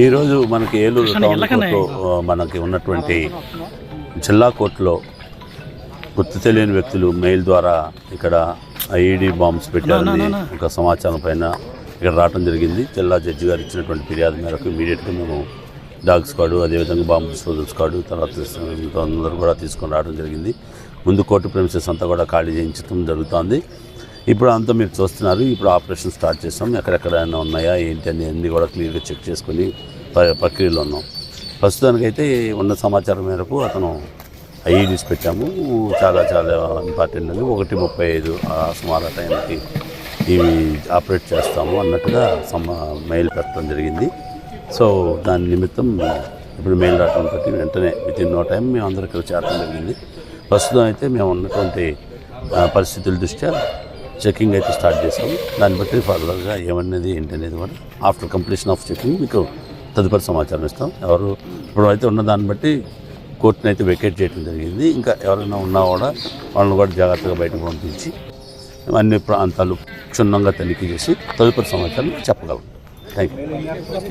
ఈరోజు మనకి ఏలూరు టౌన్ కోర్టులో మనకి ఉన్నటువంటి జిల్లా కోర్టులో గుర్తు తెలియని వ్యక్తులు మెయిల్ ద్వారా ఇక్కడ ఐఈడీ బాంబ్స్ పెట్టారని ఒక సమాచారం పైన ఇక్కడ రావడం జరిగింది. జిల్లా జడ్జి గారు ఇచ్చినటువంటి ఫిర్యాదు మేరకు ఇమీడియట్గా మేము డాగ్ స్క్వాడ్, అదేవిధంగా బాంబు డిస్పోజల్ స్క్వాడ్, తర్వాత అందరూ కూడా తీసుకొని రావడం జరిగింది. ముందు కోర్టు ప్రెమిసెస్ అంతా కూడా ఖాళీ చేయించడం జరుగుతుంది. ఇప్పుడు అంతా మీరు చూస్తున్నారు. ఇప్పుడు ఆపరేషన్ స్టార్ట్ చేస్తాం. ఎక్కడెక్కడైనా ఉన్నాయా ఏంటి అని అన్నీ కూడా క్లియర్గా చెక్ చేసుకుని ప్రక్రియలో ఉన్నాం. ప్రస్తుతానికైతే ఉన్న సమాచారం మేరకు అతను ఐఈడీస్ పెట్టాము. చాలా చాలా ఇంపార్టెంట్ అని 1:35 సుమారు టైంకి ఇవి ఆపరేట్ చేస్తాము అన్నట్టుగా మెయిల్ పెట్టడం జరిగింది. సో దాని నిమిత్తం ఇప్పుడు మెయిల్ రావడంతో వెంటనే వితిన్ నో టైం మేము అందరూ ఇక్కడ చేరడం జరిగింది. ప్రస్తుతం అయితే మేము ఉన్నటువంటి పరిస్థితుల దృష్ట్యా చెకింగ్ అయితే స్టార్ట్ చేసాము. దాన్ని బట్టి ఫర్దర్గా ఏమనేది ఏంటనేది కూడా ఆఫ్టర్ కంప్లీషన్ ఆఫ్ చెకింగ్ మీకు తదుపరి సమాచారం ఇస్తాం. ఎవరు ఇప్పుడు అయితే ఉన్న దాన్ని బట్టి కోర్టుని అయితే వెకేట్ చేయడం జరిగింది. ఇంకా ఎవరైనా ఉన్నా కూడా వాళ్ళని కూడా జాగ్రత్తగా బయటకు పంపించి అన్ని ప్రాంతాలు క్షుణ్ణంగా తనిఖీ చేసి తదుపరి సమాచారం చెప్పగలం. Thank you.